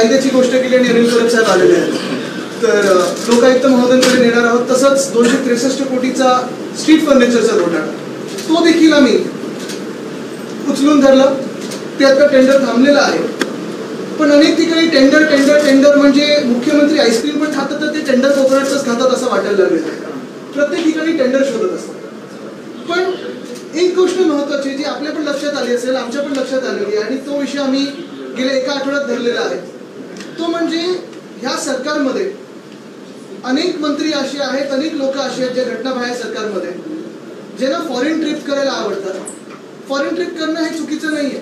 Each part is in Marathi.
कायद्याची गोष्ट केली आणि अनिल परब साहेब आलेले आहेत. तर लोकायुक्त महोदयांकडे नेणार आहोत. तसंच 263 कोटीचा स्ट्रीट फर्निचरचा घोटाळा तो देखील आम्ही उचलून धरलं. ते आता टेंडर थांबलेलं आहे. पण अनेक ठिकाणी टेंडर टेंडर टेंडर म्हणजे मुख्यमंत्री आईस्क्रीम पण खातात तर ते टेंडर कोकोनटच खातात असं वाटायला लागलेलं आहे. प्रत्येक ठिकाणी टेंडर शोधत असतात. पण एक गोष्ट महत्वाची जी आपल्या पण लक्षात आली असेल, आमच्या पण लक्षात आलेली आहे आणि तो विषय आम्ही गेल्या एका आठवड्यात धरलेला आहे, तो म्हणजे ह्या सरकारमध्ये अनेक मंत्री असे आहेत, अनेक लोक असे आहेत जे घटनाबाह्य सरकारमध्ये ज्यांना फॉरेन ट्रिप करायला आवडतात. फॉरेन ट्रिप करणं हे चुकीचं नाहीये,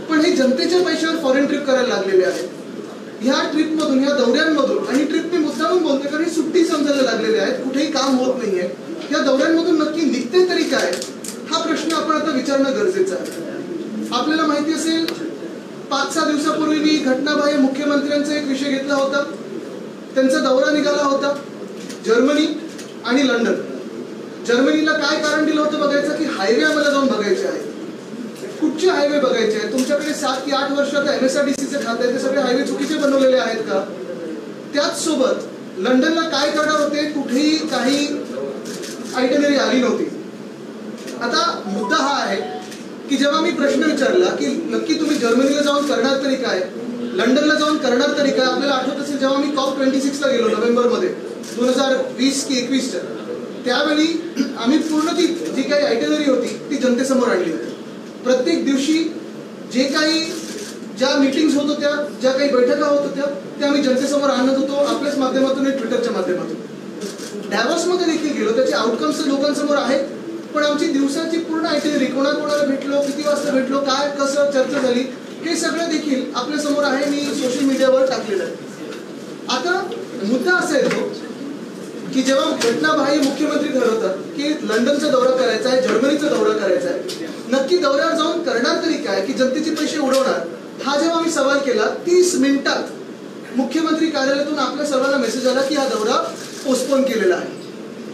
पण हे जनतेच्या पैशावर फॉरेन ट्रिप करायला लागलेले आहेत. ह्या ट्रिपमधून, ह्या दौऱ्यांमधून, आणि ट्रिप मी मुद्दामून बोलते कारण ही सुट्टी समजायला लागलेले आहेत, कुठेही काम होत नाहीये. या दौऱ्यांमधून नक्की निघते तरी काय हा प्रश्न आपण आता विचारणं गरजेचं आहे. आपल्याला माहिती असेल 5-6 दिवसापूर्वी मी घटनाबाह्य मुख्यमंत्र्यांचा एक विषय घेतला होता. त्यांचा दौरा निघाला होता जर्मनी आणि लंडन. जर्मनीला काय कारण दिलं होतं बघायचं की हायवे आम्हाला जाऊन बघायचे आहेत. कुठचे हायवे बघायचे आहेत? तुमच्याकडे 7 की 8 वर्षात MSRDCचे खाते आहे, ते सगळे हायवे चुकीचे बनवलेले आहेत का? त्याच सोबत लंडनला काय करणार होते, कुठेही काही आयटनरी आली नव्हती. आता मुद्दा हा आहे की जेव्हा मी प्रश्न विचारला की नक्की तुम्ही जर्मनीला जाऊन करणार तरी काय, लंडनला जाऊन करणार तरी काय, आपल्याला आठवत असेल जेव्हा मी COP26 ला गेलो नोव्हेंबरमध्ये 2020 की 21 त्यावेळी आम्ही पूर्ण ती जी काही आयटनरी होती ती जनतेसमोर आणली होती. प्रत्येक दिवशी जे काही ज्या मीटिंग्स होत होत्या, ज्या काही बैठका होत होत्या त्या आम्ही जनतेसमोर आणत होतो, आपल्याच माध्यमातून आणि ट्विटरच्या माध्यमातून. डॅव्हॉसमध्ये देखील गेलो, त्याचे आउटकम्स लोकांसमोर आहेत. पण आमची दिवसाची पूर्ण आयटनरी, कोणाकोणाला भेटलो, किती वाजता भेटलो, काय कसं चर्चा झाली, हे सगळं देखील आपल्या समोर आहे. मी सोशल मीडियावर टाकलेलं आहे. आता मुद्दा असा येतो की जेव्हा घटनाबाह्य मुख्यमंत्री ठरवतात की लंडनचा दौरा करायचा आहे, जर्मनीचा दौरा करायचा आहे, नक्की दौऱ्यावर जाऊन करणार तरी काय की जनतेचे पैसे उडवणार, हा जेव्हा मी सवाल केला 30 मिनिटात मुख्यमंत्री कार्यालयातून आपल्या सर्वांना मेसेज आला की हा दौरा पोस्टपोन केलेला आहे.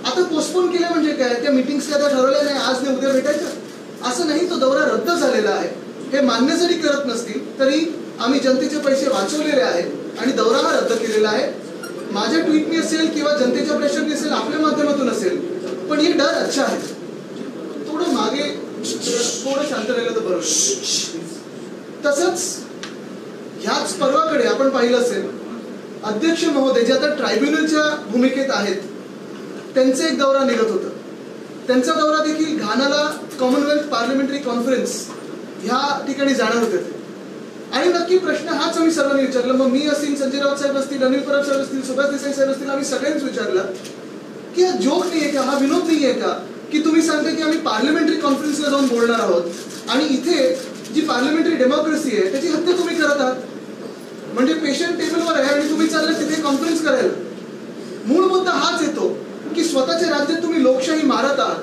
आता पोस्टपोन केलं म्हणजे काय, त्या मीटिंग्स आता ठरवल्या नाही, आज नाही उद्या भेटायचं असं नाही. तो दौरा रद्द झालेला आहे. हे मान्य जरी करत नसतील तरी आम्ही जनतेचे पैसे वाचवलेले आहेत आणि दौरा हा रद्द केलेला आहे. माझ्या ट्विटनी असेल किंवा जनतेच्या प्रेशरनी असेल, आपल्या माध्यमातून असेल, पण ही डर अच्छा आहे. थोडं मागे थोडं शांत राहिलं तर बरोबर. तसंच ह्याच पर्वाकडे आपण पाहिलं असेल अध्यक्ष महोदय जे आता ट्रायब्युनलच्या भूमिकेत आहेत त्यांचा एक दौरा निघत होता. त्यांचा दौरा देखील घानाला कॉमनवेल्थ पार्लमेंटरी कॉन्फरन्स ह्या ठिकाणी जाणार होते. आणि नक्की प्रश्न हाच आम्ही सर्वांनी विचारला. मग मी असतील, संजय राऊत साहेब असतील, अनिल परब साहेब असतील, सुभाष देसाई साहेब असतील, आम्ही सगळ्यांनीच विचारला की हा जोक नाहीये का, हा विनोद नाहीये का की तुम्ही सांगता की आम्ही पार्लमेंटरी कॉन्फरन्सला जाऊन बोलणार आहोत आणि इथे जी पार्लमेंटरी डेमोक्रेसी आहे त्याची हत्या तुम्ही करत आहात. म्हणजे पेशंट टेबलवर आहे आणि तुम्ही चाललात तिथे कॉन्फरन्स करायला. मूळ मुद्दा हाच येतो की स्वतःच्या राज्यात तुम्ही लोकशाही मारत आहात,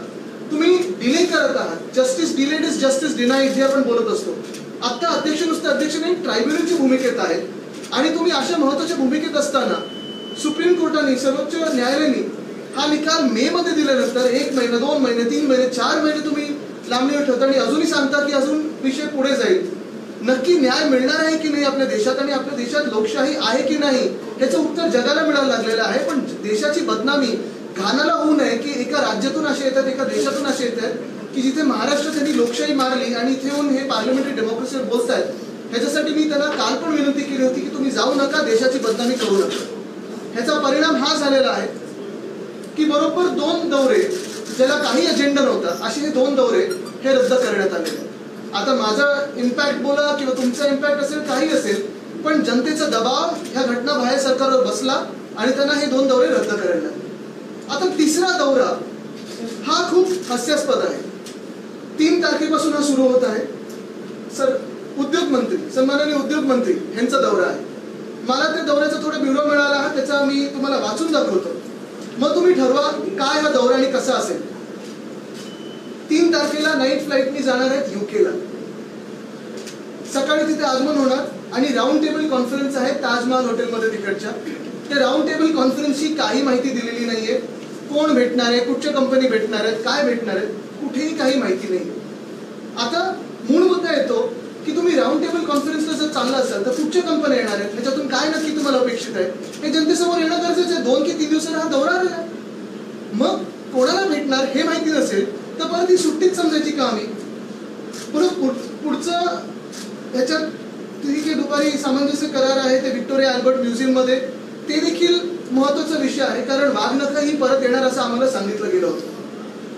तुम्ही डिले करत आहात. Justice delayed is justice denied जे आपण बोलत असतो. आता अध्यक्ष नुसतं अध्यक्ष नाही, ट्रायब्युनलची भूमिकेत आहेत आणि तुम्ही अशा महत्वाच्या भूमिकेत असताना सुप्रीम कोर्टाने, सर्वोच्च न्यायालयाने हा निकाल मे मध्ये दिल्यानंतर 1 महिना, 2 महिने, 3 महिने, 4 महिने तुम्ही लांबणीवर ठेवता आणि अजूनही सांगता की अजून विषय पुढे जाईल. नक्की न्याय मिळणार आहे की नाही आपल्या देशात आणि आपल्या देशात लोकशाही आहे की नाही याचं उत्तर जगाला मिळायला लागलेलं आहे. पण देशाची बदनामी घानाला होऊ नये की एका राज्यातून असे येतात, एका देशातून असे येतात की जिथे महाराष्ट्रात त्यांनी लोकशाही मारली आणि इथे येऊन हे पार्लमेंटरी डेमोक्रेसीवर बोलतायत. ह्याच्यासाठी मी त्यांना काल पण विनंती केली होती की तुम्ही जाऊ नका, देशाची बदनामी करू नका. ह्याचा परिणाम हा झालेला आहे की बरोबर 2 दौरे ज्याला काही अजेंडा नव्हता असे हे 2 दौरे हे रद्द करण्यात आले. आता माझा इम्पॅक्ट बोला किंवा तुमचा इम्पॅक्ट असेल, काही असेल, पण जनतेचा दबाव ह्या घटनाबाह्य सरकारवर बसला आणि त्यांना हे 2 दौरे रद्द करायला लागले. आता तिसरा दौरा हा खूप हास्यास्पद आहे. 3 तारखेपासून हा सुरू होत आहे. उद्योग मंत्री, सन्माननीय उद्योग मंत्री यांचा दौरा आहे. मला त्या दौऱ्याचा थोडा ब्युरो मिळाला आहे, त्याचा मी तुम्हाला वाचून दाखवतो. मग तुम्ही ठरवा काय हा दौरा आणि कसा असेल. 3 तारखेला नाईट फ्लाईटनी जाणार आहेत UK ला. सकाळी तिथे आगमन होणार आणि राऊंड टेबल कॉन्फरन्स आहे ताजमहाल हॉटेलमध्ये तिकडच्या. त्या राऊंड टेबल कॉन्फरन्सची काही माहिती दिलेली नाहीये. कोण भेटणार आहे, कुठच्या कंपनी भेटणार आहेत, काय भेटणार आहेत, कुठेही काही माहिती नाही. आता मूळ मुद्दा येतो की तुम्ही राऊंड टेबल कॉन्फरन्सला जर चांगलं असेल तर कुठच्या कंपन्या येणार आहेत, त्याच्यातून काय नक्की तुम्हाला अपेक्षित आहे हे जनतेसमोर येणं गरजेचं आहे. 2 की 3 दिवसांना हा दौरा आलेला आहे. मग कोणाला भेटणार हे माहिती नसेल तर परत ही सुट्टीच समजायची का आम्ही? पुढचं ह्याच्यात ठीक आहे, दुपारी सामंजस्य करार आहे ते व्हिक्टोरिया अल्बर्ट म्युझियममध्ये, ते देखील महत्त्वाचा विषय आहे. कारण वाघनखं ही परत येणार असं आम्हाला सांगितलं गेलं होतं.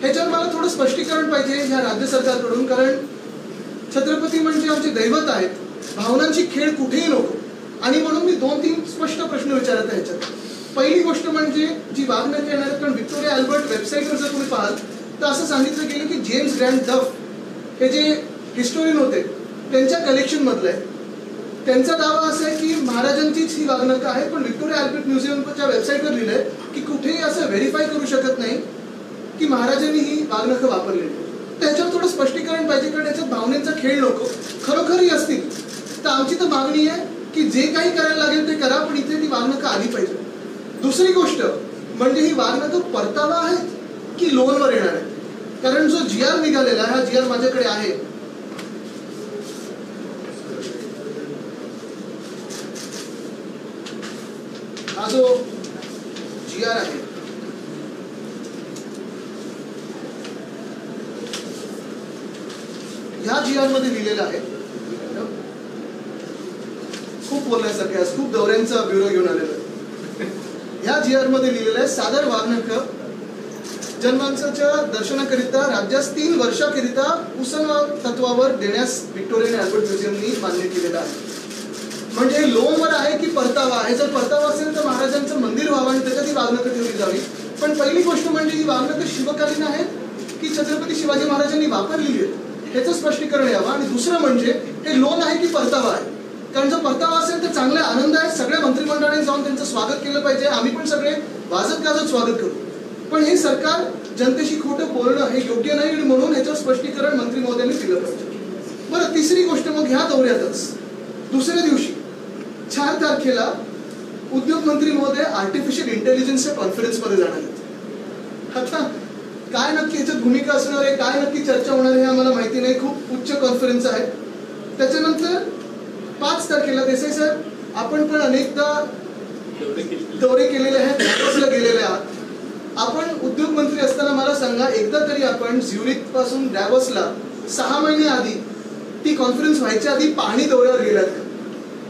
ह्याच्यावर मला थोडं स्पष्टीकरण पाहिजे ह्या राज्य सरकारकडून. कारण छत्रपती म्हणजे आमचे दैवत आहेत, भावनांची खेळ कुठेही नको. आणि म्हणून मी 2-3 स्पष्ट प्रश्न विचारत आहे ह्याच्यात. पहिली गोष्ट म्हणजे जी वाघनखं येणार आहेत, कारण व्हिक्टोरिया अल्बर्ट वेबसाईटवर जर तुम्ही पाहाल तर असं सांगितलं गेलं की जेम्स ग्रँड डफ हे जे हिस्टोरियन होते त्यांच्या कलेक्शन मधलं आहे. त्यांचा दावा असा आहे की महाराजांचीच ही वाघनखं आहे, पण व्हिक्टोरिया अल्बर्ट म्युझियमच्या वेबसाईटवर लिहिलंय की कुठेही असं व्हेरीफाय करू शकत नाही की महाराजांनी ही वाघनखं वापरलेली. त्याच्यावर थोडं स्पष्टीकरण पाहिजे, कारण याच्यात भावनेचा खेळ नको. खरोखरही असतील तर आमची तर मागणी आहे की जे काही करायला लागेल ते करा, पण इथे ती वाघनखं आली पाहिजे. दुसरी गोष्ट म्हणजे ही वाघनखं परतावा आहेत की लोनवर येणार आहे. कारण जो GR निघालेला, हा GR माझ्याकडे आहे, हा जो GR आहे ह्या GR मध्ये लिहिलेलं आहे, खूप बोलण्यासारखे आज, खूप दौऱ्यांचा ब्युरो घेऊन आलेला आहे. ह्या GR मध्ये लिहिलेलं आहे, सादर वाघनखं जनमानसाच्या दर्शनाकरिता राज्यास 3 वर्षाकरिता उसनवार तत्वावर देण्यास व्हिक्टोरिया अल्बर्ट म्युझियमनी मान्य केलेलं आहे. म्हणजे हे लोनवर आहे की परतावा आहे? जर परतावा असेल तर महाराजांचं मंदिर व्हावं आणि त्याच्यात ही वाघनखं ठेवली जावी. पण पहिली गोष्ट म्हणजे ही वाघनखं शिवकालीन आहेत की छत्रपती शिवाजी महाराजांनी वापरलेली आहेत ह्याचं स्पष्टीकरण यावं. आणि दुसरं म्हणजे हे लोन आहे की परतावा आहे? कारण जर परतावा असेल तर चांगला आनंद आहे, सगळ्या मंत्रिमंडळाने जाऊन त्यांचं स्वागत केलं पाहिजे, आम्ही पण सगळे वाजत गाजत स्वागत करू. पण हे सरकार जनतेशी खोटं बोलणं हे योग्य नाही आणि म्हणून ह्याचं स्पष्टीकरण मंत्री महोदयांनी दिलं पाहिजे. बरं, तिसरी गोष्ट मग ह्या दौऱ्यातच दुसऱ्या दिवशी 4 तारखेला उद्योग मंत्री महोदय आर्टिफिशियल इंटेलिजन्सच्या कॉन्फरन्समध्ये जाणार आहेत. आता काय नक्की ह्याच्यात भूमिका असणार आहे, काय नक्की चर्चा होणार आहे हे आम्हाला माहिती नाही. खूप उच्च कॉन्फरन्स आहे. त्याच्यानंतर 5 तारखेला देसाई साहेब आपण पण अनेकदा दौरे केलेले आहेत, डॅवोसला गेलेले आहात. आपण उद्योग मंत्री असताना मला सांगा, एकदा तरी आपण झ्युरिक पासून डॅवोसला 6 महिने आधी ती कॉन्फरन्स व्हायच्या आधी पाहणी दौऱ्यावर गेलात का?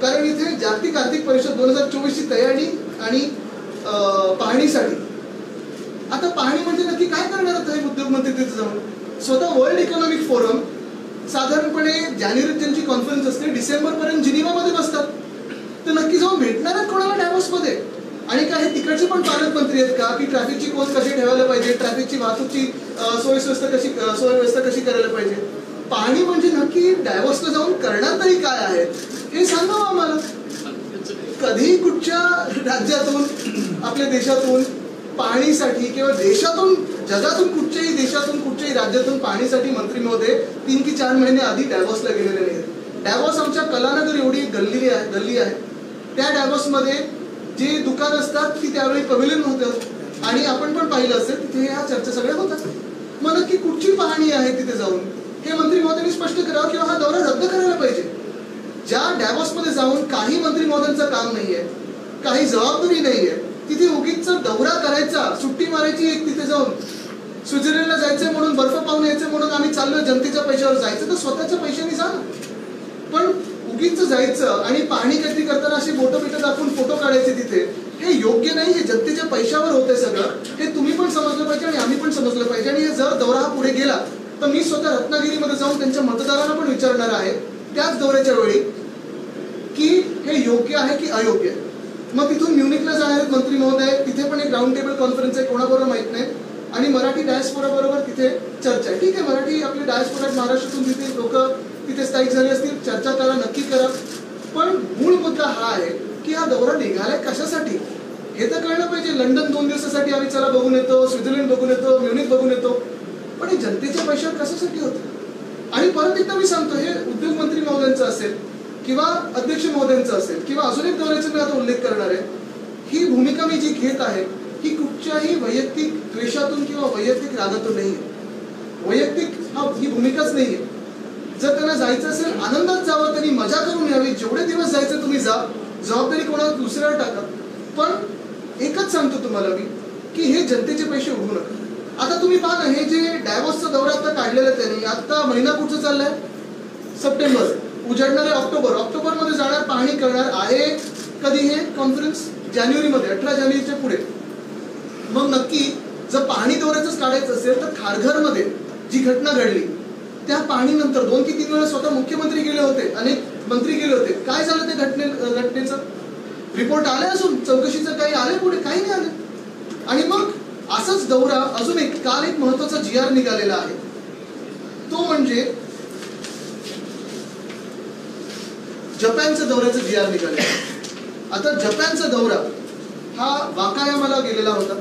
कारण इथे जागतिक आर्थिक परिषद 2024 ची तयारी आणि पाहणीसाठी. आता पाहणी म्हणजे नक्की काय करणार आहे उद्योग मंत्री तिथे जाऊन? स्वतः वर्ल्ड इकॉनॉमिक फोरम साधारणपणे जानेवारीत त्यांची कॉन्फरन्स असते, डिसेंबर पर्यंत जिनिव्हामध्ये बसतात. तर नक्की जाऊन भेटणार आहेत कोणाला डॅवोसमध्ये? आणि काय हे तिकडचे पण पालकमंत्री आहेत का की ट्रॅफिकची कोण कशी ठेवायला पाहिजे, ट्रॅफिकची वाहतूकची सोयव्यवस्था कशी करायला पाहिजे? पाहणी म्हणजे नक्की डॅवोसला जाऊन करणार तरी काय आहे हे सांगावं आम्हाला. कधी कुठच्या राज्यातून, आपल्या देशातून पाहणीसाठी किंवा देशातून, जगातून कुठच्याही देशातून, कुठच्याही राज्यातून पाहणीसाठी मंत्री महोदय 3 की 4 महिने आधी डॅवोसला गेलेले नाहीत. डॅवोस आमच्या कलानगर एवढी गल्ली आहे. त्या डॅवोसमध्ये जे दुकान असतात ती त्यावेळी पवेलियन होतं आणि आपण पण पाहिलं असेल तिथे ह्या चर्चा सगळ्या होतात. मग नक्की कुठची पाहणी आहे तिथे जाऊन हे मंत्री महोदयांनी स्पष्ट करावं किंवा हा दौरा रद्द करायला पाहिजे. ज्या डॅवोसमध्ये जाऊन काही मंत्री महोदयांचं काम नाहीये, काही जबाबदारी नाहीये, तिथे उगीच दौरा करायचा, सुट्टी मारायची, एक तिथे जाऊन स्वित्झर्लंडला जायचंय म्हणून, बर्फ पाहून यायचं म्हणून आम्ही चाललोय जनतेच्या पैशावर जायचं तर स्वतःच्या पैशाने जा. पण उगीच जायचं आणि पाहणी काहीतरी करताना अशी बोटं बिटं दाखवून फोटो काढायचे तिथे, हे योग्य नाही. हे जनतेच्या पैशावर होतंय सगळं, हे तुम्ही पण समजलं पाहिजे आणि आम्ही पण समजलं पाहिजे. आणि जर दौरा हा पुढे गेला तर मी स्वतः रत्नागिरीमध्ये जाऊन त्यांच्या मतदारांना पण विचारणार आहे त्याच दौऱ्याच्या वेळी की हे योग्य आहे की अयोग्य आहे. मग तिथून म्युनिकला जाणार आहेत मंत्री महोदय, तिथे पण एक राऊंड टेबल कॉन्फरन्स आहे, कोणाबरोबर माहित नाही. आणि मराठी डायस्पोरा बरोबर तिथे चर्चा आहे. ठीक आहे, मराठी आपले डायस्पोरा महाराष्ट्रातून तिथे लोक तिथे स्थायिक झाले असतील, चर्चा करा, नक्की करा. पण मूळ मुद्दा हा आहे की हा दौरा निघालाय कशासाठी हे तर कळलं पाहिजे. लंडन 2 दिवसासाठी आम्ही चला बघून येतो, स्वित्झर्लंड बघून येतो, म्युनिक बघून येतो, पण हे जनतेच्या पैशावर कशासाठी होतं? आणि परत एकदा मी सांगतो, हे उद्योग मंत्री महोदयांचं असेल किंवा अध्यक्ष महोदयांचं असेल किंवा अजून एक दौऱ्याचा मी आता उल्लेख करणार आहे, ही भूमिका मी जी घेत आहे ही कुठच्याही वैयक्तिक द्वेषातून किंवा वैयक्तिक रागातून नाही आहे. वैयक्तिक ही भूमिकाच नाही आहे. जर त्यांना जायचं असेल आनंदात जावं, त्यांनी मजा करून यावी, जेवढे दिवस जा, जबाबदारी कोणाला दुसऱ्यावर टाका. पण एकच सांगतो तुम्हाला मी की हे जनतेचे पैसे उडवू नका. आता तुम्ही पहा ना, हे जे डॅव्होसचा दौरा आता काढलेला त्यांनी, आता महिना कुठचा चाललाय? सप्टेंबर. उजाडणार आहे ऑक्टोबरमध्ये जाणार, पाहणी करणार आहे. कधी हे कॉन्फरन्स? जानेवारीमध्ये, 18 जानेवारीच्या पुढे. मग नक्की जर पाहणी दौऱ्याच काढायचं असेल तर खारघरमध्ये जी घटना घडली त्या पाहणीनंतर 2 की 3 वेळा स्वतः मुख्यमंत्री गेले होते, अनेक मंत्री गेले होते. काय झालं ते घटनेचं? रिपोर्ट आले असून चौकशीचं काही आले पुढे? काही नाही आले. आणि मग असाच दौरा अजून एक काल एक महत्वाचा GR निघालेला आहे, तो म्हणजे जपानचा दौऱ्याचा GR निघालेला. आता जपानचा दौरा हा वाकायामाला गेलेला होता.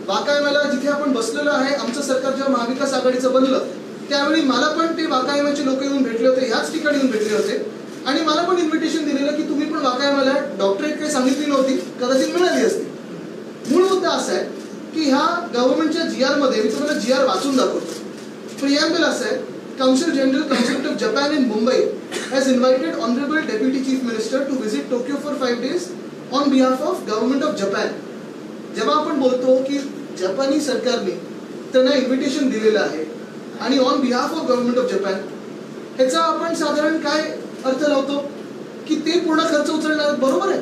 वाकायामाला जिथे आपण बसलेलो आहे, आमचं सरकार जेव्हा महाविकास आघाडीचं बनलं त्यावेळी मला पण ते वाकायामाचे लोक येऊन भेटले होते, ह्याच ठिकाणी येऊन भेटले होते. आणि मला पण इन्व्हिटेशन दिलेलं की तुम्ही पण वाकायामाला. डॉक्टरेट काही सांगितली नव्हती, कदाचित मिळाली असती. मूळ मुद्दा असा आहे की ह्या गव्हर्नमेंटच्या GR मध्ये, मी तुम्हाला GR वाचून दाखवतो. प्रिॲम्बल असं आहे, council general council of Japan in Mumbai has invited Honorable Deputy Chief Minister to visit Tokyo for 5 days on behalf of Government of Japan. जेव्हा आपण बोलतो की जपानी सरकारने त्यांना इन्व्हिटेशन दिलेलं आहे आणि on behalf of government of Japan, ह्याचा आपण साधारण काय अर्थ लावतो की ते पूर्ण खर्च उचलणार, बरोबर आहे.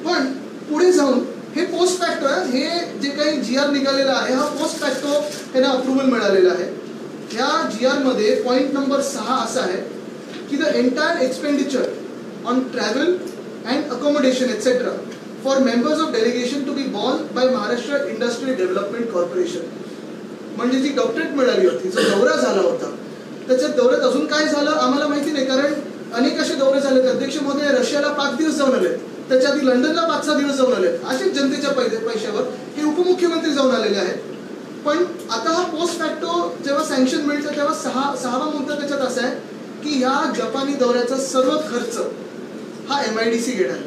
पण पुढे जाऊन हे पोस्ट फॅक्टो आहे, हे जे काही GR निघालेला आहे हा पोस्ट फॅक्टो त्यांना अप्रुव्हल मिळालेला आहे. ह्या GR मध्ये पॉइंट नंबर 6 असा आहे की the entire expenditure on travel and accommodation etc. for members of delegation to be borne by Maharashtra Industrial Development Corporation. म्हणजे जी डॉक्टरेट मिळाली होती, जो दौरा झाला होता, त्याच्या दौऱ्यात अजून काय झालं आम्हाला माहिती नाही, कारण अनेक असे दौरे झाले. अध्यक्ष महोदय रशियाला 5 दिवस जाऊन आले, त्याच्या आधी लंडनला 5-6 दिवस जाऊन आले. असेच जनतेच्या पैशावर हे उपमुख्यमंत्री जाऊन आलेले आहेत. पण आता हा पोस्ट फॅक्टो जेव्हा सँक्शन मिळतं तेव्हा 6वा मुद्दा त्याच्यात असा आहे की ह्या जपानी दौऱ्याचा सर्व खर्च हा MIDC घेणार.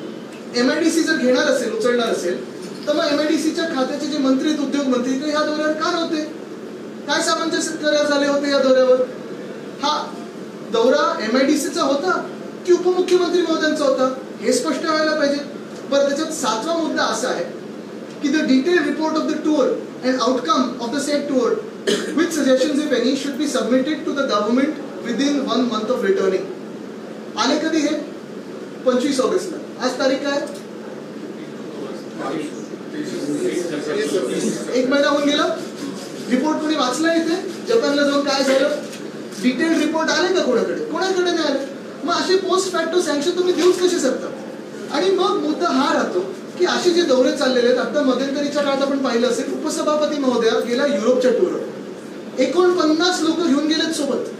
MIDC जर घेणार असेल, उचलणार असेल, तर मग MIDCच्या खात्याचे जे मंत्री आहेत, उद्योगमंत्री, ते ह्या दौऱ्यावर का नव्हते? काय सामंजस्य करार झाले होते या दौऱ्यावर? हा दौरा MIDCचा होता की उपमुख्यमंत्री महोदयांचा होता? हे स्पष्ट व्हायला पाहिजे. बरं, त्याच्यात 7वा मुद्दा असा आहे की the detail report of the tour and outcome of the said tour with suggestions if any should be submitted to the government within 1 month of returning. आले कधी हे? 25 ऑगस्टला. आज तारीख काय? 1 महिना होऊन गेला. रिपोर्ट कोणी वाचला इथे? जपानला जाऊन काय झालं? डिटेल रिपोर्ट आले का कोणाकडे नाही आले. मग असे पोस्ट फॅक्टो सँक्शन तुम्ही देऊच कसे शकता? आणि मग मुद्दा हा राहतो की असे जे दौरे चाललेले आहेत, आता मध्यंतरीच्या काळात आपण पाहिलं असेल, उपसभापती महोदया गेल्या युरोपच्या टूरवर 49 लोक घेऊन गेलेत सोबत.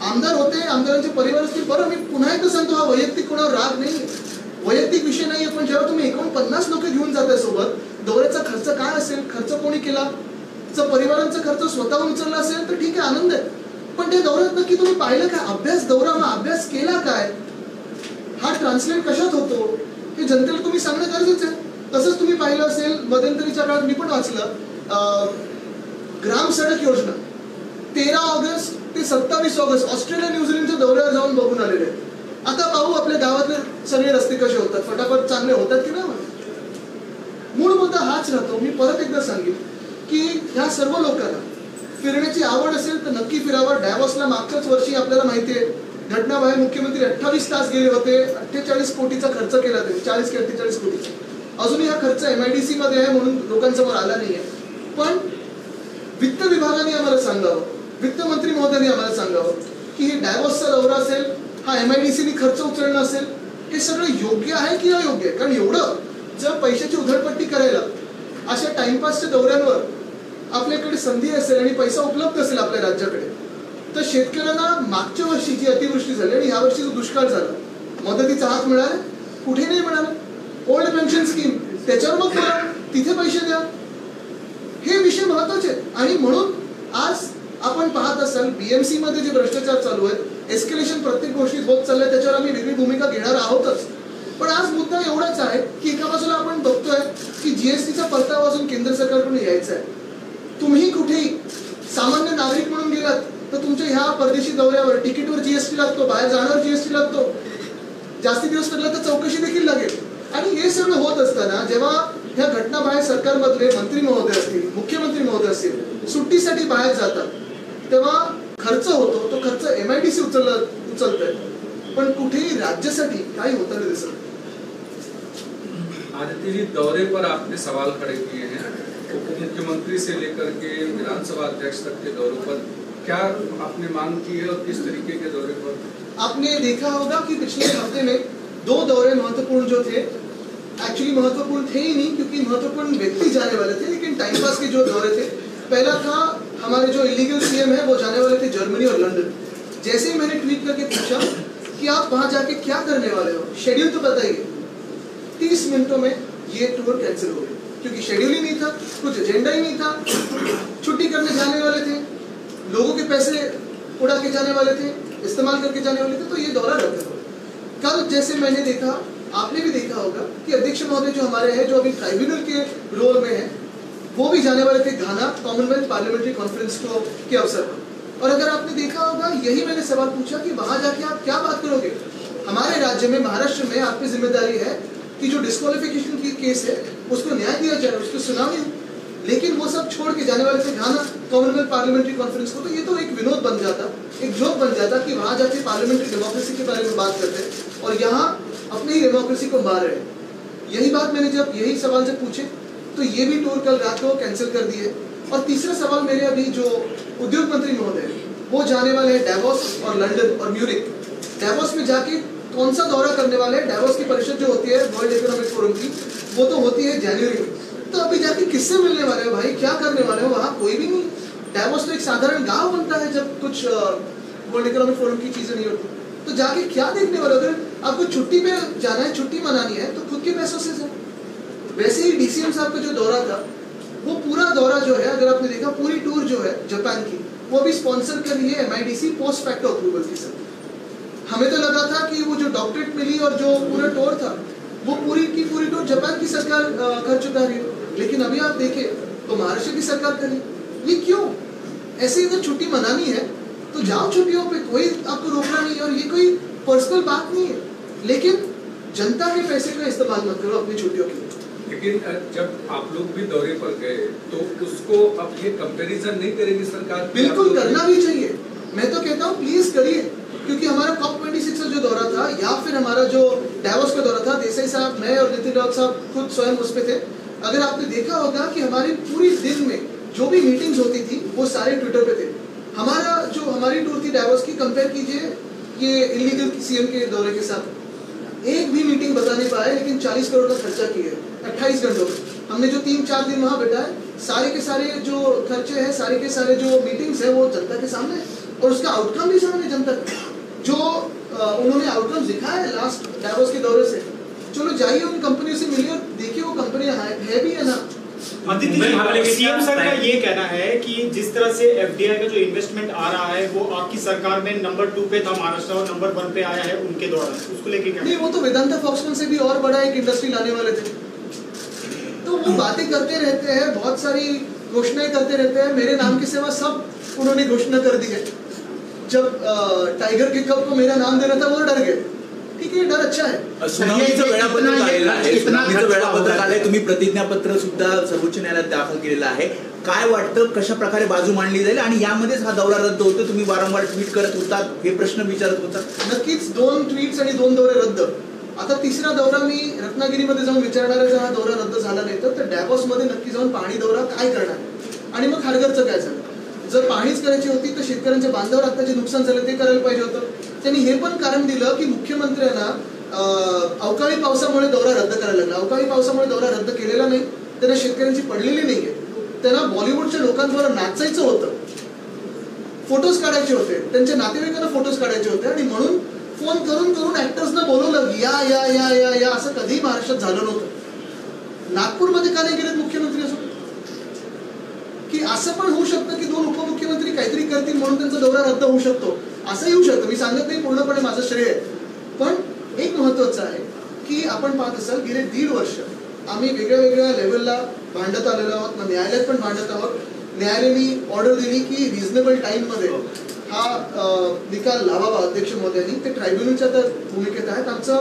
आमदार होते, आमदारांचे परिवार असतील. बरं, मी पुन्हा एकदा सांगतो, हा वैयक्तिक कोणावर राग नाही, वैयक्तिक विषय नाहीये. पण जेव्हा तुम्ही 49 लोक घेऊन जाताय सोबत, दौऱ्याचा खर्च काय असेल, खर्च कोणी केला? जर परिवारांचा खर्च स्वतःहून उचलला असेल तर ठीक आहे, आनंद आहे. पण त्या दौऱ्यात नक्की तुम्ही पाहिलं काय? अभ्यास दौरा, अभ्यास केला काय? हा ट्रान्सलेट कशात होतो हे जनतेला तुम्ही सांगणं गरजेचं आहे. तसंच तुम्ही पाहिलं असेल, मध्यंतरीच्या काळात मी पण वाचलं, ग्राम सडक योजना 13 ऑगस्ट ते 27 ऑगस्ट ऑस्ट्रेलिया न्यूझीलंडच्या दौऱ्यावर जाऊन बघून आलेले. आता पाहू आपल्या गावातले सगळे रस्ते कसे होतात, फटाफट चांगले होतात की नाही. मूळ मुद्दा हाच राहतो. मी परत एकदा सांगेन की ह्या सर्व लोकांना फिरण्याची आवड असेल तर नक्की फिरावं. डॅव्होसला मागच्याच वर्षी आपल्याला माहिती आहे घटनाबाहेर मुख्यमंत्री 28 तास गेले होते. 48 कोटीचा खर्च केला त्यांनी, 40 की 48 कोटीचा. अजूनही हा खर्च MIDC मध्ये आहे म्हणून लोकांसमोर आला नाहीये. पण वित्त विभागाने आम्हाला सांगावं, वित्तमंत्री महोदयांनी आम्हाला सांगावं की हे डॅव्होसचा दौरा असेल, हा MIDCने खर्च उचलणं असेल, हे सगळं योग्य आहे की अयोग्य आहे. कारण एवढं जर पैशाची उधळपट्टी करायला अशा टाइमपासच्या दौऱ्यांवर आपल्याकडे संधी असेल आणि पैसा उपलब्ध असेल आपल्या राज्याकडे, तर शेतकऱ्यांना मागच्या वर्षी जी अतिवृष्टी झाली आणि यावर्षी जो दुष्काळ झाला, मदतीचा हात मिळाला? कुठे नाही मिळाला. ओल्ड पेन्शन स्कीम त्याच्यावर मग करा, तिथे पैसे द्या. हे विषय महत्वाचे आहेत. आणि म्हणून आज आपण पाहत असाल BMC मध्ये जे भ्रष्टाचार चालू आहेत, एस्केलेशन प्रत्येक गोष्टीत होत चाललंय, त्याच्यावर आम्ही वेगळी भूमिका घेणार आहोतच. पण आज मुद्दा एवढाच आहे की एका बाजूला आपण बघतोय की GSTचा परतावा अजून केंद्र सरकारकडून यायचा आहे. तुम्ही कुठेही सामान्य नागरिक म्हणून गेलात तर तुमच्या ह्या परदेशी दौऱ्यावर तिकीटवर GST लागतो, बाहेर जाण्यावर GST लागतो. जास्ती दिवस पडला तर चौकशी देखील लागेल. आणि हे सगळं होत असताना जेव्हा ह्या घटना बाहेर सरकारमधले मंत्री महोदय असतील, मुख्यमंत्री महोदय असतील, सुट्टीसाठी बाहेर जातात तेव्हा खर्च होतो. तो खर्च MIDC उचलतंय, पण कुठेही राज्यासाठी काही होताना दिसत. आदित्य जी, दौरे पर आपने सवाल खड़े किए हैं, उप मुख्यमंत्री से लेकर के विधानसभा अध्यक्ष तक के दौरों पर क्या आपने मांग की है और किस तरीके के दौरे पर? आपने देखा होगा कि पिछले हफ्ते में 2 दौरे महत्वपूर्ण जो थे, एक्चुअली महत्वपूर्ण थे ही नहीं क्योंकि महत्वपूर्ण व्यक्ति जाने वाले थे, लेकिन टाइम पास के जो दौरे थे, पहला था हमारे जो इलीगल CM है वो जाने वाले थे जर्मनी और लंदन. जैसे ही मैंने ट्वीट करके पूछा कि आप वहां जाके क्या करने वाले हो, शेड्यूल तो बताइए, 30 मिनटों में ये टूर कैंसिल हो गया क्योंकि शेड्यूल ही नहीं था, कुछ एजेंडा ही नहीं था, छुट्टी करने जाने वाले थे, लोगों के पैसे उड़ा के जाने वाले थे, इस्तेमाल करके जाने वाले थे, तो ये दौरा रद्द हो. कल जैसे मैंने देखा, आपने भी देखा होगा कि अध्यक्ष महोदय जो हमारे हैं, जो अभी ट्राइब्यूनल के रोल में है, वो भी जाने वाले थे घाना कॉमनवेल्थ पार्लियामेंट्री कॉन्फ्रेंस के अवसर पर. और अगर आपने देखा होगा, यही मैंने सवाल पूछा कि वहां जाके आप क्या बात करोगे. हमारे राज्य में, महाराष्ट्र में आपकी जिम्मेदारी है कि जो डिस्क्वालिफिकेशन की केस है उसको न्याय दिया जाए, उसको सुनावी. लेकिन वो सब छोड़ के जाने वाले थे घाना कॉमनवेल्थ पार्लियामेंट्री कॉन्फ्रेंस को. तो ये तो एक विनोद बन जाता, एक जोक बन जाता कि वहां जाके पार्लियामेंट्री डेमोक्रेसी के बारे में बात करते हैं और यहाँ अपनी ही डेमोक्रेसी को मार रहे हैं. यही बात मैंने जब यही सवाल जब पूछे तो ये भी टूर कल रात को कैंसिल कर दिए. और तीसरा सवाल मेरे अभी जो उद्योग मंत्री महोदय वो जाने वाले हैं डेवोस और लंदन और म्यूनिक. डेवोस में जाके कौन सा दौरा करने वाले हैं? डेवोस की परिषद जो होती है वर्ल्ड इकोनॉमिक फोरम की, वो तो होती है जनवरी में. तो अभी जाके किससे मिलने वाले हो भाई, क्या करने वाले हो? वहाँ कोई भी नहीं. डेवोस तो एक साधारण गांव बनता है जब कुछ वर्ल्ड इकोनॉमिक फोरम की चीजें नहीं होती. तो जाके क्या देखने वाले हो? अगर आपको छुट्टी पे जाना है, छुट्टी मनानी है, तो खुद के पैसों से जाए. वैसे ही DCM साहब का जो दौरा था, वो पूरा दौरा जो है, अगर आपने देखा, पूरी टूर जो है जापान की, वो भी स्पॉन्सर कर रही है MIDC पोस्ट फैक्टो अप्रूवल की. सर हमें तो लगा था कि वो जो डॉक्टरेट मिली और जो पूरा टूर था, वो पूरी की पूरी टूर जापान की सरकार खर्च उठा रही है. लेकिन अभी आप देखें तो महाराष्ट्र की सरकार करी. ये क्यों? ऐसे ही अगर छुट्टी मनानी है तो जाओ छुट्टियों पे, कोई आपको रोकना नहीं है. और ये कोई पर्सनल बात नहीं है, लेकिन जनता के पैसे का इस्तेमाल मत करो अपनी छुट्टियों के लिए. लेकिन जब आप लोग भी दौरे पर गए तो उसको अब ये कंपैरिजन नहीं करेगी सरकार? बिल्कुल करना भी चाहिए. मैं तो कहता हूँ प्लीज करिए, क्योंकि हमारा COP26 का जो दौरा था या फिर हमारा जो डेवोस का दौरा था, देसाई साहब, मैं और नितिन राउत साहब खुद स्वयं उस पे थे. अगर आपने देखा होगा कि हमारी पूरी दिन में जो भी मीटिंग्स होती थी वो सारे ट्विटर पे थे. हमारी टूर थी डेवोस की, कंपेयर कीजिए ये इलीगल CM के दौरे के साथ. एक भी मीटिंग बता नहीं पाए, लेकिन 40 करोड़ का खर्चा किया है 28 घंटों में. हमने जो 3-4 दिन वहाँ बैठाए, सारे के सारे जो खर्चे हैं, सारे के सारे जो मीटिंग्स हैं, वो जनता के सामने और उसका आउटकम भी सामने जनता का. जो उन्होंने आउटकम दिखाया है लास्ट डेवोस के दौरे से, चलो जाइए उन कंपनियों से मिलिए और देखिए वो कंपनियां है भी है ना. CM सर का ये कहना है कि जिस तरह से FDI का जो इन्वेस्टमेंट आ रहा है वो आपकी सरकार में नंबर 2 पे था महाराष्ट्र और नंबर 1 पे आया है उनके दौरान, उसको लेके क्या? नहीं, वो तो वेदांता फॉक्सकॉन से भी और बड़ा एक इंडस्ट्री लाने वाले थे. तो वो बातें करते रहते हैं, बहुत सारी घोषणाएं करते रहते हैं. मेरे नाम के सिवा सब उन्होंने घोषणा कर दी है. जब टाइगर के कप को मेरा नाम देना था वो डर गए. ठीक है, डर अच्छा है. सुनावणीचं वेळापत्रक आलेलं आहे, सुनावणीचं वेळापत्रक आलंय. तुम्ही प्रतिज्ञापत्र सुद्धा सर्वोच्च न्यायालयात दाखल केलेलं आहे. काय वाटतं, कशा प्रकारे बाजू मांडली जाईल आणि यामध्येच हा दौरा रद्द होतो? तुम्ही वारंवार ट्विट करत होता, हे प्रश्न विचारत होता. नक्कीच 2 ट्विट्स आणि 2 दौरे रद्द. आता तिसरा दौरा मी रत्नागिरीमध्ये जाऊन विचारणार आहे. जर हा दौरा रद्द झाला नाही तर डॅव्होसमध्ये नक्की जाऊन पाहणी दौरा काय करणार आणि मग खारघरचं काय झालं. जर पाहणीच करायची होती तर शेतकऱ्यांच्या बांधावर आता जे नुकसान झालं ते करायला पाहिजे होतं. त्यांनी हे पण कारण दिलं की मुख्यमंत्र्यांना अवकाळी पावसामुळे दौरा रद्द करायला लागला. अवकाळी पावसामुळे दौरा रद्द केलेला नाही, त्यांना शेतकऱ्यांची पडलेली नाहीये. त्यांना बॉलिवूडच्या लोकांद्वारा नाचायचं होतं, फोटोज काढायचे होते, त्यांच्या नातेवाईकांना फोटोज काढायचे होते आणि म्हणून फोन करून करून ऍक्टर्सना बोलवलं, या या या या या असं कधीही महाराष्ट्रात झालं नव्हतं. नागपूरमध्ये का नाही गेलेत मुख्यमंत्री? असं की असं पण होऊ शकतं की 2 उपमुख्यमंत्री काहीतरी करतील म्हणून त्यांचा दौरा रद्द होऊ शकतो, असं येऊ शकतं. मी सांगत नाही पूर्णपणे माझं श्रेय, पण एक महत्वाचं आहे की आपण पाहत असाल गेले 1.5 वर्ष आम्ही वेगळ्या वेगळ्या लेवलला भांडत आलेलो आहोत, न्यायालयात पण भांडत आहोत. न्यायालयाने ऑर्डर दिली की रिझनेबल टाइममध्ये हा निकाल लावावा. अध्यक्ष महोदयांनी ते ट्रायब्युनलच्या तर भूमिकेत आहेत. आमचं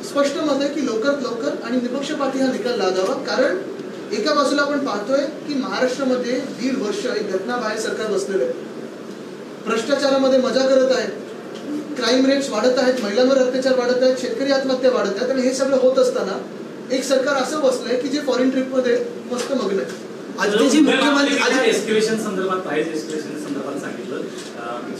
स्पष्ट मत आहे की लवकरात लवकर आणि निपक्षपाती हा निकाल लागावा. कारण एका बाजूला आपण पाहतोय की महाराष्ट्रामध्ये 1.5 वर्ष एक घटनाबाह्य सरकार बसलेलं आहे. भ्रष्टाचारामध्ये मजा करत आहे, क्राईम रेट्स वाढत आहेत, महिलांवर अत्याचार वाढत आहेत, शेतकरी आत्महत्या वाढत आहेत. आणि हे सगळं होत असताना एक सरकार असं बसलंय की जे फॉरेन ट्रिपमध्ये मस्त मग्न आहे. आजची मुख्यमंत्री एस्केलेशन संदर्भात प्राइस एस्केलेशन संदर्भात सांगितलं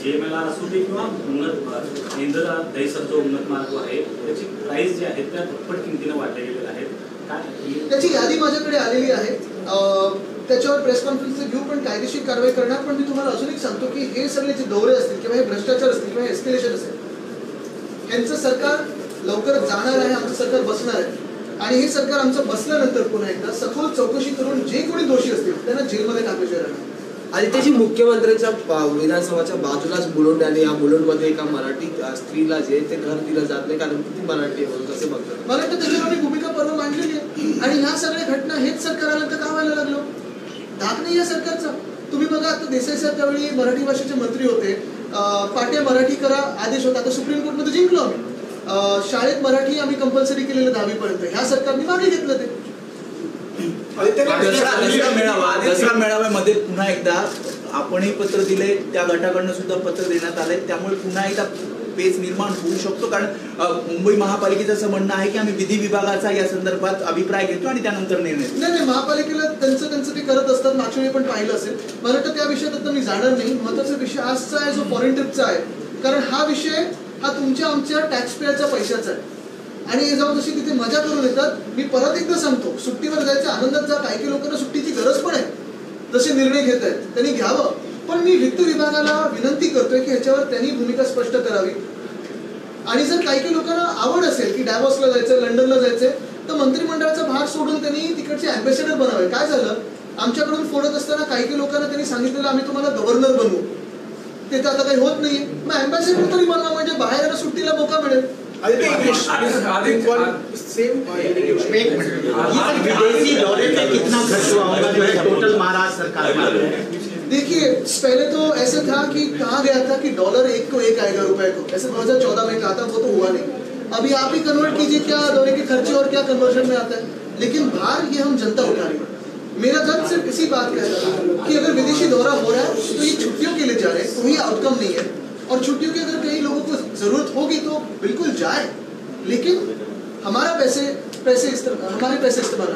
JMLR असू दे किंवा उन्नत इंदिरा दहिसर जो उन्नत मार्ग आहे त्याची प्राइस जी आहे त्या दुप्पट किमतीने वाढल्या गेलेल्या आहेत. त्याची यादी माझ्याकडे आलेली आहे, त्याच्यावर प्रेस कॉन्फरन्स घेऊ, पण कायदेशीर कारवाई करणार. पण मी तुम्हाला अजून एक सांगतो की हे सगळे जे दौरे असतील किंवा हे भ्रष्टाचार असतील किंवा एस्केलेशन असेल, यांचं सरकार लवकरच जाणार आहे, आमचं सरकार बसणार आहे. आणि हे सरकार आमचं बसल्यानंतर पुन्हा एकदा सखोल चौकशी करून जे कोणी दोषी असतील त्यांना जेलमध्ये टाकायचे राहणार. आणि त्याची मुख्यमंत्र्यांच्या विधानसभाच्या बाजूलाच मुलुंड आणि या मुलुंडमध्ये एका मराठी स्त्रीला जे ते घर दिलं जात नाही कारण किती मराठी आहे म्हणून कसं बघतात. मला वाटतं त्याच्यावर आम्ही भूमिका पर्व मांडलेली आहे. आणि ह्या सगळ्या घटना हेच सरकार आलं तर का व्हायला लागलो? धाक नाही या सरकारचा. तुम्ही बघा, आता देसाई साहेब त्यावेळी मराठी भाषेचे मंत्री होते, पाट्या मराठी करा आदेश होता, आता सुप्रीम कोर्टमध्ये जिंकलो आम्ही. शाळेत मराठी आम्ही कंपल्सरी केलेलं 10वी पर्यंत, ह्या सरकारने मागे घेतलं ते. दसरा मेळाव्यामध्ये पुन्हा एकदा आपणही पत्र दिले, त्या गटाकडनं सुद्धा पत्र देण्यात आलंय, त्यामुळे पुन्हा एकदा पेच निर्माण होऊ शकतो. कारण मुंबई महापालिकेचं असं म्हणणं आहे की आम्ही विधी विभागाचा या संदर्भात अभिप्राय घेतो आणि त्यानंतर निर्णय. नाही, महापालिकेला त्यांचं ते करत असतात, मागच्या वेळी पण पाहिलं असेल. मला वाटतं त्या विषयात आता मी जाणार नाही. महत्वाचा विषय आजचा आहे जो फॉरेन ट्रिपचा आहे, कारण हा विषय हा तुमच्या आमच्या टॅक्स पेअरच्या पैशाचा आहे. आणि हे जाऊन जशी तिथे मजा करून येतात. मी परत एकदा सांगतो, सुट्टीवर जायचं आनंदात जा. काही लोकांना सुट्टीची गरज पण आहे, जसे निर्णय घेत आहेत त्यांनी घ्यावं. पण मी वित्त विभागाला विनंती करतोय की ह्याच्यावर त्यांनी भूमिका स्पष्ट करावी. आणि जर काही लोकांना आवड असेल की डॅवॉसला जायचं, लंडनला जायचंय, तर मंत्रिमंडळाचा भार सोडून त्यांनी तिकडचे अँबॅसेडर बनावे. काय झालं, आमच्याकडून फोडत असताना काही लोकांना त्यांनी सांगितलेलं आम्ही तुम्हाला गव्हर्नर बनवू. ते तर आता काही होत नाहीये. मग अँबॅसेडर तरी बनवा, म्हणजे बाहेर सुट्टीला मोका मिळेल. टोटल महाराष्ट्र सरकार में देखिए, पहले तो ऐसे था कि कहा गया था कि डॉलर 1 को 1 आएगा रुपए को, ऐसे 2014 में कहा था, वो तो हुआ नहीं. अभी आप ही कन्वर्ट कीजिए, क्या दौरे के खर्चे और क्या कन्वर्जन में आता है. लेकिन भार ये हम जनता उठा रही है. मेरा जज सिर्फ इसी बात कहता था कि अगर विदेशी दौरा हो रहा है तो ये छुट्टियों के लिए जा रहे हैं, कोई आउटकम नहीं है. और छुट्टियों की अगर कई लोगों को जरूरत होगी तो बिल्कुल जाए, लेकिन हमारे पैसे इस्तेमाल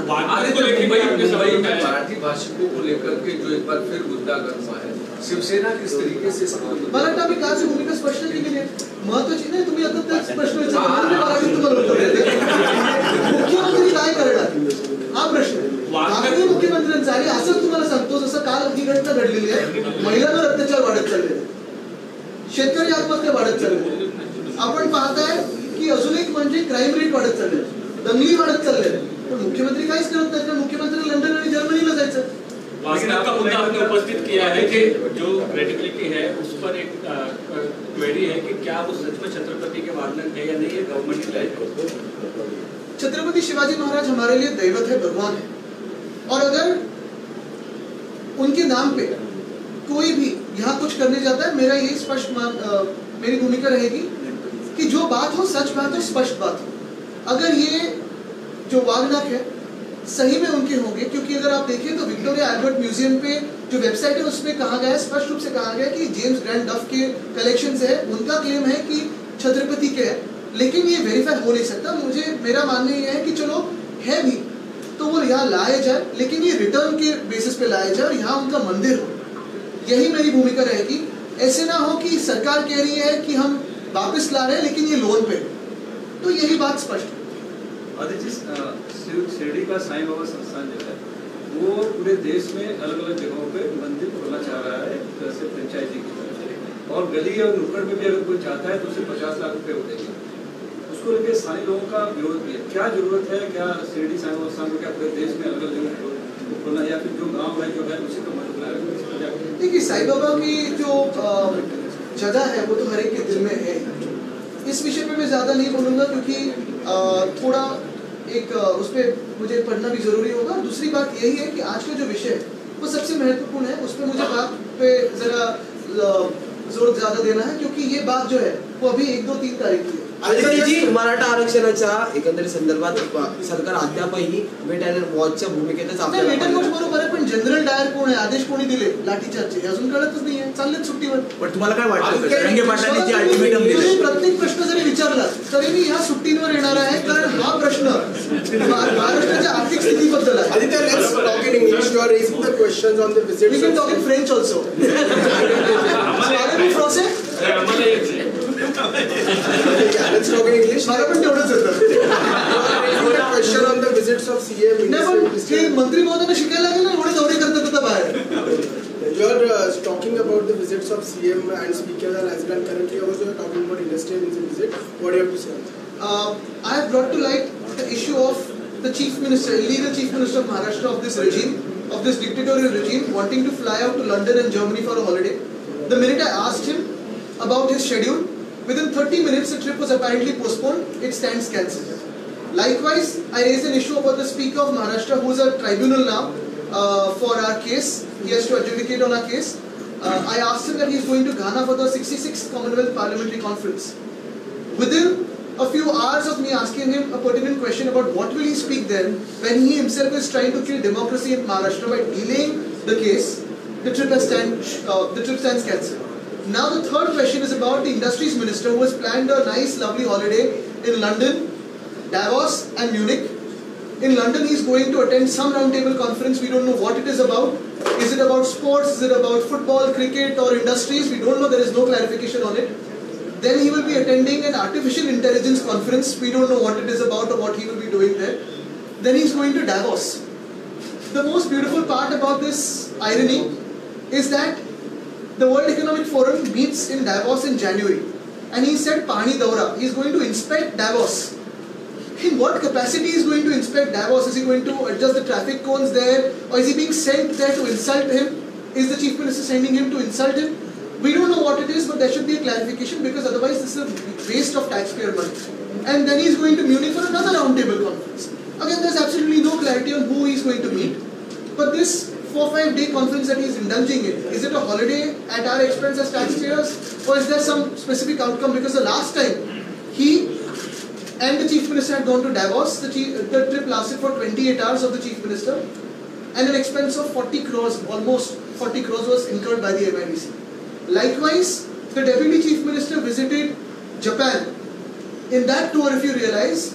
मराठी भाषिकों को लेकर के जो एक बार फिर मुद्दा गर्मा है, शिवसेना किस तरीके से मला वाटतं आम्ही कालची भूमिका स्पष्ट केली आहे. महत्वाची नाही, तुम्ही आता तेच प्रश्न विचारला, मुख्यमंत्री काय करणार हा प्रश्न मागणी मुख्यमंत्र्यांचा. आणि असं तुम्हाला सांगतो, जसं काल ही घटना घडलेली आहे, महिलांवर अत्याचार वाढत चाललेले, शेतकरी आत्महत्या वाढत चाललेली. आपण पाहताय की अजून एक म्हणजे क्राईम रेट वाढत चालले, दंगली वाढत चालले. पण मुख्यमंत्री काहीच करत नाही. मुख्यमंत्री लंडन आणि जर्मनीला जायचं. लेकिन आपका मुद्दा आपने उपस्थित किया है कि जो क्रेडिबिलिटी है उस पर एक क्वेरी है कि क्या वो सच में छत्रपति के वाहन है या नहीं, है गवर्नमेंट लाइक. छत्रपति शिवाजी महाराज हमारे लिए दैवत है, भगवान है. और अगर उनके नाम पे कोई भी यहाँ कुछ करने जाता है, मेरा यही स्पष्ट मेरी भूमिका रहेगी कि जो बात हो सच बात हो, स्पष्ट बात हो. अगर ये जो वागनाक है सही में उनके होंगे, क्योंकि अगर आप देखें तो विक्टोरिया एल्बर्ट म्यूजियम पे जो वेबसाइट है उसमें कहा गया है, स्पष्ट रूप से कहा गया है कि जेम्स ग्रैंड डफ के कलेक्शन है, उनका क्लेम है कि छत्रपति के है. लेकिन ये वेरीफाई हो नहीं सकता. मेरा मानना ये है कि चलो है भी तो वो यहाँ लाया जाए, लेकिन ये रिटर्न के बेसिस पे लाया जाए और यहाँ उनका मंदिर हो. यही मेरी भूमिका रहेगी. ऐसे ना हो कि सरकार कह रही है कि हम वापस ला रहे हैं लेकिन ये लोन पे, तो यही बात स्पष्ट है. शिरडी का साईं बाबा संस्थान जो है वो पूरे देश में अलग अलग जगहों पे मंदिर खोलना चाह रहा है, जैसे फ्रेंचाइजी की तरफ से, और गली और नुक्कड़ में भी अगर कोई चाहता है तो उसे 50 लाख रुपए हो देंगे. उसको लेकर स्थानीय लोगों का विरोध भी है. क्या जरूरत है, क्या शिरडी साईं बाबा संस्थान को क्या पूरे देश में अलग अलग जगह खोलना, या फिर जो गाँव है जो है उसी को मत बनाया? देखिए, साईं बाबा की जो जगह है वो तो हर एक के दिल में है. इस विषय पे मैं ज़्यादा नहीं बोलूँगा, क्योंकि थोड़ा एक उस पर मुझे पढ़ना भी जरूरी होगा. दूसरी बात यही है कि आज का जो विषय है वो सबसे महत्वपूर्ण है, उस पर मुझे बात पे ज़रा जोर ज़्यादा देना है, क्योंकि ये बात जो है वो अभी 1, 2, 3 तारीख की है. मराठा आरक्षणाच्या एकंदरीत संदर्भात सरकार अद्यापही वेट अँड वॉचच्या भूमिकेतच वेट अँड वॉच बरोबर आहे, पण जनरल डायर कोण आहे, आदेश कोणी दिले लाठीचार्जचे अजून कळतच नाहीये, चाललेत सुट्टीवर. पण तुम्हाला काय वाटतं रंगे पाटलांनी जे अल्टिमेटम दिले, प्रत्येक प्रश्न जरी विचारला तरी मी ह्या सुट्टींवर येणार आहे, कारण हा प्रश्न महाराष्ट्राच्या आर्थिक स्थितीबद्दल आहे. Aditya, let's talk in English. You are raising the questions on the visit. We can talk in French also. Parlez-vous français? Let's talk in English. मला पण तेवढंच येतं. The question on the visits of CM. नाही पण ते मंत्री महोदयांना शिकायला लागेल ना, एवढे दौरे करतात आता बाहेर. You are talking about the visits of CM and Speaker and President. Currently, also you are talking about industrial visit. What do you have to say? I have brought to light the issue of the Chief Minister, illegal Chief Minister of Maharashtra of this regime, of this dictatorial regime, wanting to fly out to London and Germany for a holiday. The minute I asked him about his schedule, within 30 minutes the trip was apparently postponed, it stands cancelled. Likewise, I raised an issue about the Speaker of Maharashtra, who is a tribunal now for our case. He has to adjudicate on our case. I asked him that he is going to Ghana for the 66th Commonwealth Parliamentary Conference. Within a few hours of me asking him a pertinent question about what will he speak then, when he himself is trying to kill democracy in Maharashtra by delaying the case, the trip stands cancelled. Now the third question is about the Industries Minister, who has planned a nice lovely holiday in London, Davos and Munich. In London he is going to attend some roundtable conference. We don't know what it is about. Is it about sports? Is it about football, cricket or industries? We don't know. There is no clarification on it. Then he will be attending an artificial intelligence conference. We don't know what it is about or what he will be doing there. Then he is going to Davos. The most beautiful part about this irony is that the World Economic Forum meets in Davos in January. And he said Pani Daura. He is going to inspect Davos. In what capacity is he going to inspect Davos? Is he going to adjust the traffic cones there? Or is he being sent there to insult him? Is the Chief Minister sending him to insult him? We don't know what it is, but there should be a clarification, because otherwise this is a waste of taxpayer money. And then he is going to Munich for another roundtable conference. Again, there is absolutely no clarity on who he is going to meet. But this 4-5 day conference that he is indulging in, is it a holiday at our expense as taxpayers, or is there some specific outcome? Because the last time he and the Chief Minister had gone to Davos, the trip lasted for 28 hours of the Chief Minister, and an expense of 40 crores, almost 40 crores was incurred by the MIDC. Likewise, the Deputy Chief Minister visited Japan. In that tour, if you realize,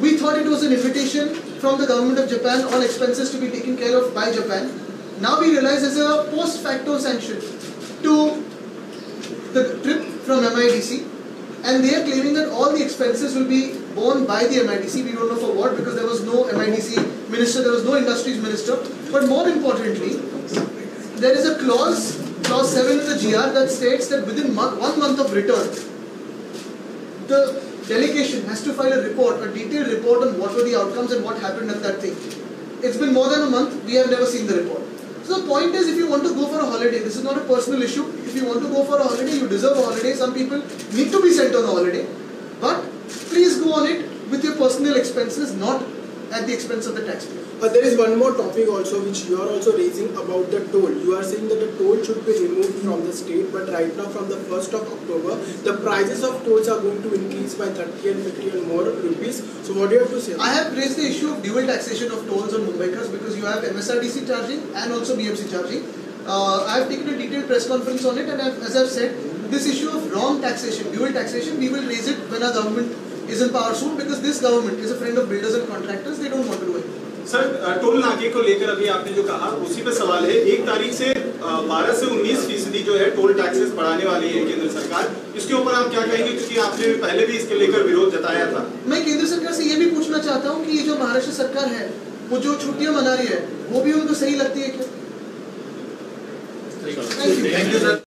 we thought it was an invitation from the government of Japan on expenses to be taken care of by Japan. Now we realize there's a post facto sanction to the trip from MIDC, and they are claiming that all the expenses will be borne by the MIDC. We don't know for what, because there was no MIDC minister, there was no industries minister. But more importantly, there is a clause 7 in the GR that states that within 1 month of return, the delegation has to file a report, a detailed report on what were the outcomes and what happened at that thing. It's been more than a month, we have never seen the report. So the point is, if you want to go for a holiday, this is not a personal issue. If you want to go for a holiday, you deserve a holiday. Some people need to be sent on a holiday. But please go on it with your personal expenses, not at the expense of the taxpayer. There is one more topic also which you are also raising about the toll. You are saying that the toll should be removed from the state, but right now from the 1st of October, the prices of tolls are going to increase by 30 and 50 and more rupees. So what do you have to say? I have raised the issue of dual taxation of tolls on Mumbaikars, because you have MSRTC charging and also BMC charging. I have taken a detailed press conference on it, and as I have said, this issue of wrong taxation, dual taxation, we will raise it when our government is in power soon, because this government is a friend of builders and contractors. They don't want to do it. Sir, toll नाके को लेकर अभी आपने जो कहा उसी पे सवाल है। 1 तारीख से 12 से 19% जो है टोल टैक्सेस बढ़ाने वाली है केंद्र सरकार, इसके ऊपर आप क्या कहेंगे, क्योंकि आपने पहले भी इसके लेकर विरोध जताया था। मैं केंद्र सरकार से ये भी पूछना चाहता हूँ कि ये जो महाराष्ट्र सरकार है, वो जो छुट्टियां मना रही है, वो भी उनको सही लगती है क्या? Thank you sir.